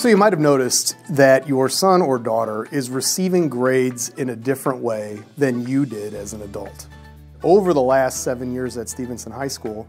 So you might have noticed that your son or daughter is receiving grades in a different way than you did as an adult. Over the last 7 years at Stevenson High School,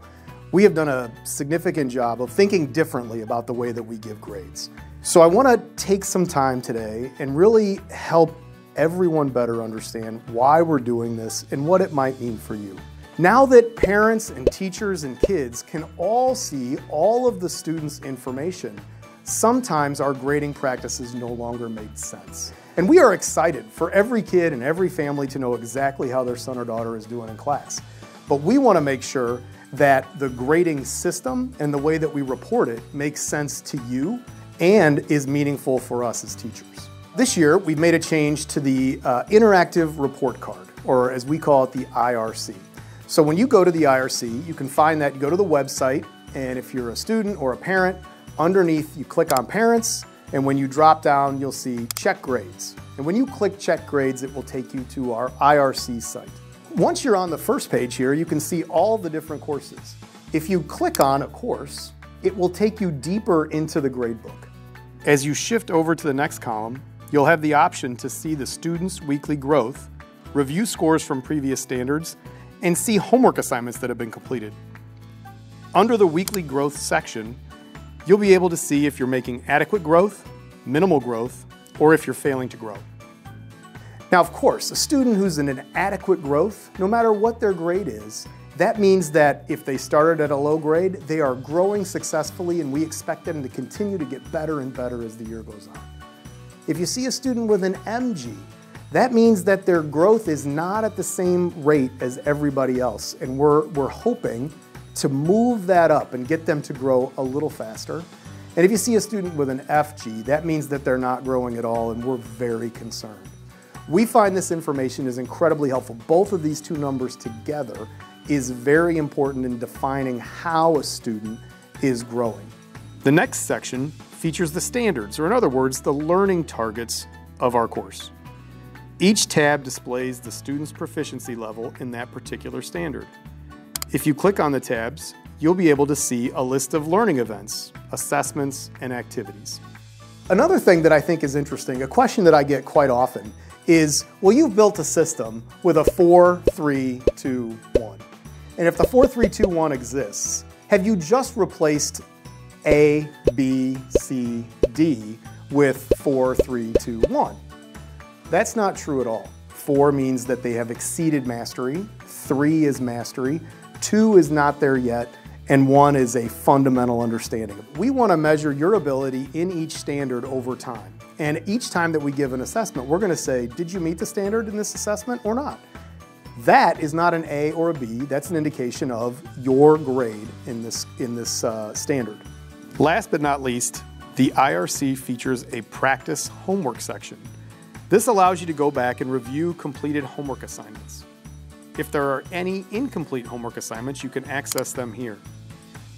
we have done a significant job of thinking differently about the way that we give grades. So I want to take some time today and really help everyone better understand why we're doing this and what it might mean for you. Now that parents and teachers and kids can all see all of the students' information, sometimes our grading practices no longer make sense. And we are excited for every kid and every family to know exactly how their son or daughter is doing in class. But we want to make sure that the grading system and the way that we report it makes sense to you and is meaningful for us as teachers. This year, we've made a change to the interactive report card, or as we call it, the IRC. So when you go to the IRC, you can find that, you go to the website, and if you're a student or a parent, underneath you click on Parents, and when you drop down, you'll see Check Grades. And when you click Check Grades, it will take you to our IRC site. Once you're on the first page here, you can see all the different courses. If you click on a course, it will take you deeper into the gradebook. As you shift over to the next column, you'll have the option to see the students' weekly growth, review scores from previous standards, and see homework assignments that have been completed. Under the weekly growth section, you'll be able to see if you're making adequate growth, minimal growth, or if you're failing to grow. Now, of course, a student who's in an adequate growth, no matter what their grade is, that means that if they started at a low grade, they are growing successfully and we expect them to continue to get better and better as the year goes on. If you see a student with an MG, that means that their growth is not at the same rate as everybody else, and we're hoping to move that up and get them to grow a little faster. And if you see a student with an FG, that means that they're not growing at all, and we're very concerned. We find this information is incredibly helpful. Both of these two numbers together is very important in defining how a student is growing. The next section features the standards, or in other words, the learning targets of our course. Each tab displays the student's proficiency level in that particular standard. If you click on the tabs, you'll be able to see a list of learning events, assessments, and activities. Another thing that I think is interesting, a question that I get quite often, is, well, you've built a system with a 4-3-2-1. And if the 4-3-2-1 exists, have you just replaced A, B, C, D with 4-3-2-1? That's not true at all. 4 means that they have exceeded mastery, 3 is mastery, 2 is not there yet, and 1 is a fundamental understanding. We want to measure your ability in each standard over time. And each time that we give an assessment, we're going to say, did you meet the standard in this assessment or not? That is not an A or a B, that's an indication of your grade in this standard. Last but not least, the IRC features a practice homework section. This allows you to go back and review completed homework assignments. If there are any incomplete homework assignments, you can access them here.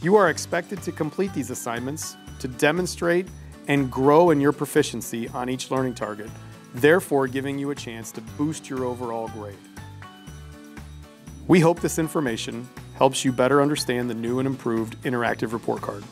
You are expected to complete these assignments to demonstrate and grow in your proficiency on each learning target, therefore giving you a chance to boost your overall grade. We hope this information helps you better understand the new and improved interactive report card.